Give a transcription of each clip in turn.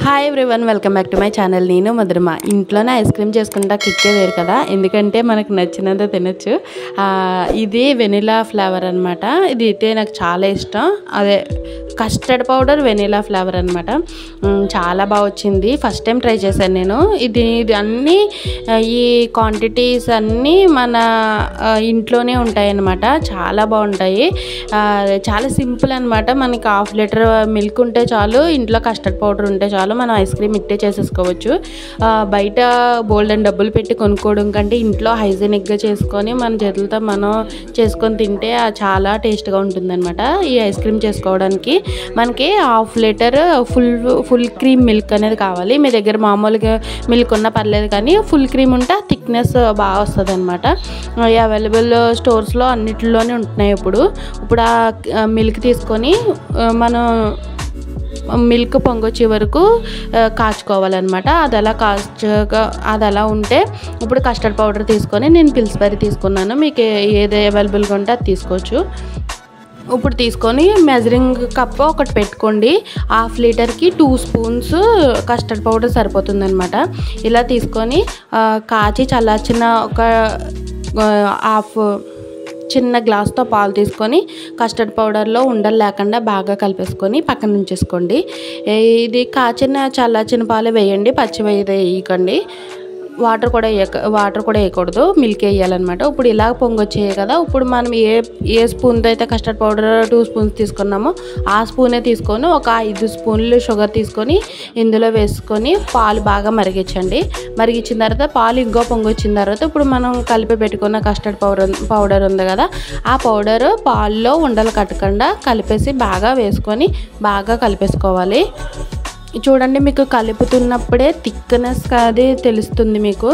Hi everyone, welcome back to my channel. నేను మధురిమ. ఇంట్లోనే ice cream చేసుకుంటా కిక్కే వేరు కదా, ఎందుకంటే మనకు నచ్చినంత తినచ్చు. ఇది వెనిలా ఫ్లేవర్ అనమాట. ఇది అయితే నాకు చాలా ఇష్టం. అదే కస్టర్డ్ పౌడర్ వెనిలా ఫ్లేవర్ అనమాట. చాలా బాగా వచ్చింది. ఫస్ట్ టైం ట్రై చేశాను నేను. ఇది అన్నీ ఈ క్వాంటిటీస్ అన్నీ మన ఇంట్లోనే ఉంటాయి అన్నమాట. చాలా బాగుంటాయి. చాలా సింపుల్ అనమాట. మనకి హాఫ్ లీటర్ మిల్క్ ఉంటే చాలు, ఇంట్లో కస్టర్డ్ పౌడర్ ఉంటే చాలు, మనం ఐస్ క్రీమ్ ఇట్టే చేసేసుకోవచ్చు. బయట బోల్డ్ అండ్ డబ్బులు పెట్టి కొనుక్కోవడం కంటే ఇంట్లో హైజీనిక్గా చేసుకొని మన చేతులతో మనం చేసుకొని తింటే చాలా టేస్ట్గా ఉంటుందన్నమాట. ఈ ఐస్ క్రీమ్ చేసుకోవడానికి మనకి half litre full cream milk అనేది కావాలి. మీ దగ్గర మామూలుగా మిల్క్ ఉన్నా పర్లేదు, కానీ ఫుల్ క్రీమ్ ఉంటే థిక్నెస్ బాగా వస్తుంది అనమాట. అవైలబుల్ స్టోర్స్లో అన్నిటిలోనే ఉంటున్నాయి. ఇప్పుడు ఆ మిల్క్ తీసుకొని మనం మిల్క్ పొంగొచ్చే వరకు కాచుకోవాలన్నమాట. అది అలా ఉంటే ఇప్పుడు కస్టర్డ్ పౌడర్ తీసుకొని, నేను పిల్స్బెర్రీ తీసుకున్నాను. మీకు ఏది అవైలబుల్గా ఉంటే అది తీసుకోవచ్చు. ఇప్పుడు తీసుకొని మెజరింగ్ కప్ ఒకటి పెట్టుకోండి. హాఫ్ లీటర్కి 2 స్పూన్స్ కస్టర్డ్ పౌడర్ సరిపోతుందన్నమాట. ఇలా తీసుకొని కాచి చల్లార్చిన ఒక హాఫ్ చిన్న గ్లాస్తో పాలు తీసుకొని కస్టర్డ్ పౌడర్లో ఉండలు లేకుండా బాగా కలిపేసుకొని పక్కన ఉంచేసుకోండి. ఇది చల్లార్చిన పాలు వేయండి, పచ్చి వేయకండి. వాటర్ కూడా వేయకూడదు, మిల్క్ వేయాలన్నమాట. ఇప్పుడు ఇలా పొంగొచ్చాయి కదా, ఇప్పుడు మనం ఏ స్పూన్తో అయితే కస్టర్డ్ పౌడర్ 2 స్పూన్స్ తీసుకున్నామో ఆ స్పూనే తీసుకొని ఒక 5 స్పూన్లు షుగర్ తీసుకొని ఇందులో వేసుకొని పాలు బాగా మరిగించండి. మరిగించిన తర్వాత పాలు ఇంకో పొంగొచ్చిన తర్వాత ఇప్పుడు మనం కలిపి పెట్టుకున్న కస్టర్డ్ పౌడర్ ఉంది కదా, ఆ పౌడర్ పాల్లో ఉండలు కట్టకుండా కలిపేసి బాగా వేసుకొని బాగా కలిపేసుకోవాలి. చూడండి, మీకు కలుపుతున్నప్పుడే థిక్నెస్ అది తెలుస్తుంది మీకు.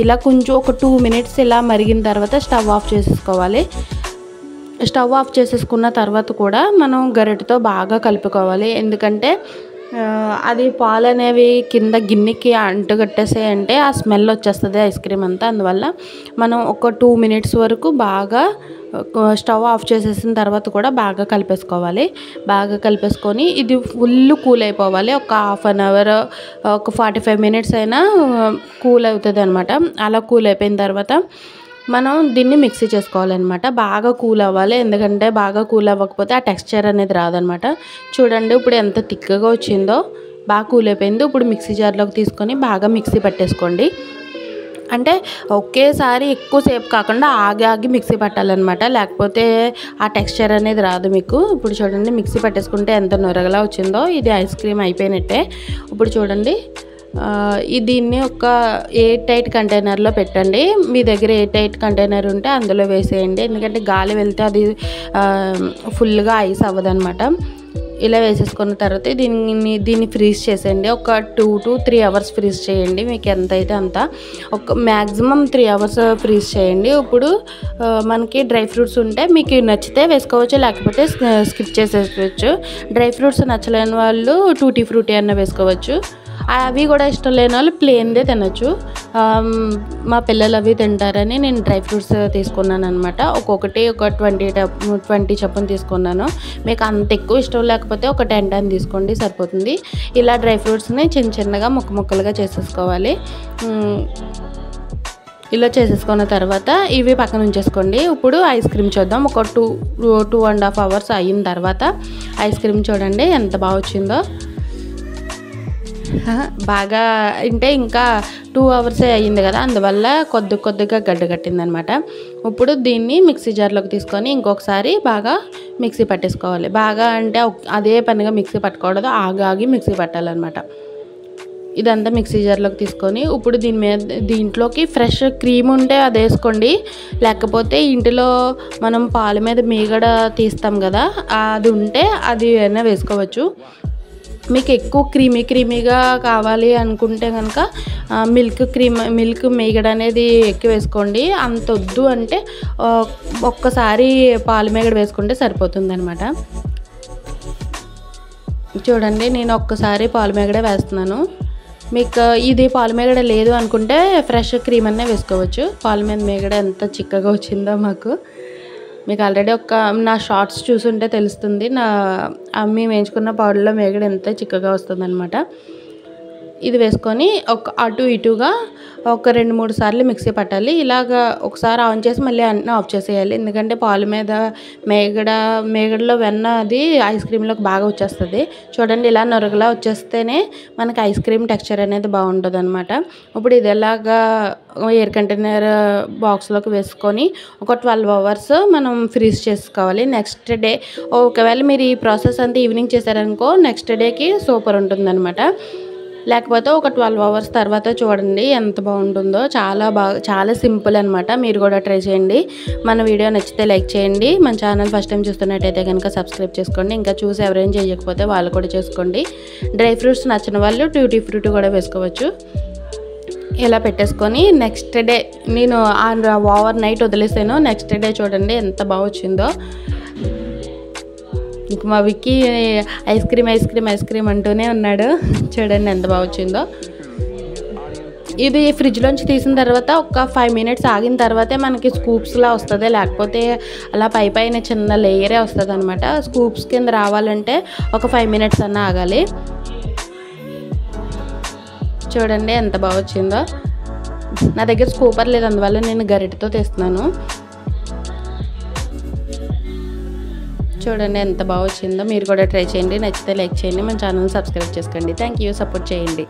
ఇలా కొంచెం ఒక 2 మినిట్స్ ఇలా మరిగిన తర్వాత స్టవ్ ఆఫ్ చేసేసుకోవాలి. స్టవ్ ఆఫ్ చేసేసుకున్న తర్వాత కూడా మనం గరిటెతో బాగా కలుపుకోవాలి. ఎందుకంటే అది పాలు అనేవి కింద గిన్నెకి అంటుకట్టేసాయంటే ఆ స్మెల్ వచ్చేస్తుంది ఐస్ క్రీమ్ అంతా. అందువల్ల మనం ఒక 2 మినిట్స్ వరకు బాగా స్టవ్ ఆఫ్ చేసేసిన తర్వాత కూడా బాగా కలిపేసుకోవాలి. బాగా కలిపేసుకొని ఇది ఫుల్ కూల్ అయిపోవాలి. ఒక హాఫ్ అన్ అవర్, ఒక 45 మినిట్స్ అయినా కూల్ అవుతుంది అనమాట. అలా కూల్ అయిపోయిన తర్వాత మనం దీన్ని మిక్సీ చేసుకోవాలన్నమాట. బాగా కూల్ అవ్వాలి, ఎందుకంటే బాగా కూల్ అవ్వకపోతే ఆ టెక్స్చర్ అనేది రాదనమాట. చూడండి ఇప్పుడు ఎంత థిక్గా వచ్చిందో, బాగా కూల్ అయిపోయింది. ఇప్పుడు మిక్సీ జార్లోకి తీసుకొని బాగా మిక్సీ పట్టేసుకోండి. అంటే ఒకేసారి ఎక్కువసేపు కాకుండా ఆగి మిక్సీ పట్టాలన్నమాట, లేకపోతే ఆ టెక్స్చర్ అనేది రాదు మీకు. ఇప్పుడు చూడండి మిక్సీ పట్టేసుకుంటే ఎంత నొరగలా వచ్చిందో, ఇది ఐస్ క్రీమ్ అయిపోయినట్టే. ఇప్పుడు చూడండి, దీన్ని ఒక ఎయిర్ టైట్ కంటైనర్లో పెట్టండి. మీ దగ్గర ఎయిర్ టైట్ కంటైనర్ ఉంటే అందులో వేసేయండి, ఎందుకంటే గాలి వెళ్తే అది ఫుల్గా ఐస్ అవ్వదన్నమాట. ఇలా వేసేసుకున్న తర్వాత దీన్ని ఫ్రీజ్ చేసేయండి. ఒక 2 to 3 అవర్స్ ఫ్రీజ్ చేయండి. మీకు ఎంత అయితే అంత, ఒక మ్యాక్సిమం 3 అవర్స్ ఫ్రీజ్ చేయండి. ఇప్పుడు మనకి డ్రై ఫ్రూట్స్ ఉంటే మీకు నచ్చితే వేసుకోవచ్చు, లేకపోతే స్కిప్ చేసేసుకోవచ్చు. డ్రై ఫ్రూట్స్ నచ్చలేని వాళ్ళు టూటీ ఫ్రూటీ అన్న వేసుకోవచ్చు. అవి కూడా ఇష్టం లేని వాళ్ళు ప్లెయిన్దే తినచ్చు. మా పిల్లలు అవి తింటారని నేను డ్రై ఫ్రూట్స్ తీసుకున్నాను అనమాట. ఒక్కొక్కటి ఒక 20 చొప్పున తీసుకున్నాను. మీకు అంత ఎక్కువ ఇష్టం లేకపోతే ఒక 10 తీసుకోండి, సరిపోతుంది. ఇలా డ్రై ఫ్రూట్స్ని చిన్నగా ముక్కలుగా చేసేసుకోవాలి. ఇలా చేసేసుకున్న తర్వాత ఇవి పక్కన ఉంచేసుకోండి. ఇప్పుడు ఐస్ క్రీమ్ చూద్దాం. ఒక 2.5 అవర్స్ అయిన తర్వాత ఐస్ క్రీమ్ చూడండి ఎంత బాగా వచ్చిందో. బాగా అంటే ఇంకా 2 అవర్సే అయ్యింది కదా, అందువల్ల కొద్దిగా గడ్డగట్టిందనమాట. ఇప్పుడు దీన్ని మిక్సీ జార్లోకి తీసుకొని ఇంకొకసారి బాగా మిక్సీ పట్టేసుకోవాలి. బాగా అంటే అదే పనిగా మిక్సీ పట్టకూడదు, ఆగి మిక్సీ పట్టాలన్నమాట. ఇదంతా మిక్సీ జార్లోకి తీసుకొని ఇప్పుడు దీంట్లోకి ఫ్రెష్ క్రీమ్ ఉంటే అది వేసుకోండి, లేకపోతే ఇంటిలో మనం పాల మీద మీగడ తీస్తాం కదా, అది ఉంటే అది అయినా వేసుకోవచ్చు. మీకు ఎక్కువ క్రీమీగా కావాలి అనుకుంటే కనుక మిల్క్ మేగడ అనేది ఎక్కువ వేసుకోండి. అంత వద్దు అంటే ఒక్కసారి పాల మేగడ వేసుకుంటే సరిపోతుంది అనమాట. చూడండి, నేను ఒక్కసారి పాల మేగడ వేస్తున్నాను. మీకు ఇది పాల మేగడ లేదు అనుకుంటే ఫ్రెష్ క్రీమ్ అనే వేసుకోవచ్చు. పాల మీద మేగడ ఎంత చిక్కగా వచ్చిందో మాకు. మీకు ఆల్రెడీ నా షార్ట్స్ చూసుంటే తెలుస్తుంది, నా అమ్మి వేయించుకున్న పౌడర్లో మేగడ ఎంత చిక్కగా వస్తుందన్నమాట. ఇది వేసుకొని ఒక అటు ఇటుగా ఒక 2-3 సార్లు మిక్సీ పట్టాలి. ఇలాగా ఒకసారి ఆన్ చేసి మళ్ళీ అన్నీ ఆఫ్ చేసేయాలి. ఎందుకంటే పాలు మీద మేగడలో వెన్న అది ఐస్ క్రీమ్లోకి బాగా వచ్చేస్తుంది. చూడండి ఇలా నొరగలా వచ్చేస్తేనే మనకి ఐస్ క్రీమ్ టెక్స్చర్ అనేది బాగుంటుంది అనమాట. ఇప్పుడు ఇది ఎలాగా ఎయిర్ కంటైనర్ బాక్స్లోకి వేసుకొని ఒక 12 అవర్స్ మనం ఫ్రీజ్ చేసుకోవాలి. నెక్స్ట్ డే ఒకవేళ మీరు ఈ ప్రాసెస్ అంతా ఈవినింగ్ చేశారనుకో నెక్స్ట్ డేకి సూపర్ ఉంటుందన్నమాట. లేకపోతే ఒక 12 అవర్స్ తర్వాత చూడండి ఎంత బాగుంటుందో. చాలా సింపుల్ అనమాట. మీరు కూడా ట్రై చేయండి. మన వీడియో నచ్చితే లైక్ చేయండి. మన ఛానల్ ఫస్ట్ టైం చూస్తున్నట్టయితే కనుక సబ్స్క్రైబ్ చేసుకోండి. ఇంకా చూసి ఎవరైనా చేయకపోతే వాళ్ళు కూడా చేసుకోండి. డ్రై ఫ్రూట్స్ నచ్చిన వాళ్ళు ట్యూటీ ఫ్రూటీ కూడా వేసుకోవచ్చు. ఇలా పెట్టేసుకొని నెక్స్ట్ డే నేను ఓవర్ నైట్ వదిలేసాను. నెక్స్ట్ డే చూడండి ఎంత బాగా వచ్చిందో. ఇంక మా విక్కీ ఐస్ క్రీమ్ అంటూనే ఉన్నాడు. చూడండి ఎంత బాగా వచ్చిందో. ఇది ఫ్రిడ్జ్లోంచి తీసిన తర్వాత ఒక 5 మినిట్స్ ఆగిన తర్వాతే మనకి స్కూప్స్లా వస్తుంది. లేకపోతే అలా పైన చిన్న లేయరే వస్తుంది అనమాట. స్కూప్స్ కింద రావాలంటే ఒక 5 మినిట్స్ అన్నా ఆగాలి. చూడండి ఎంత బాగా వచ్చిందో. నా దగ్గర స్కూపర్ లేదు, అందువల్ల నేను గరిటెతో తీస్తున్నాను. చూడండి ఎంత బాగా వచ్చిందో. మీరు కూడా ట్రై చేయండి. నచ్చితే లైక్ చేయండి. మన ఛానల్ సబ్స్క్రైబ్ చేసుకోండి. Thank you. సపోర్ట్ చేయండి.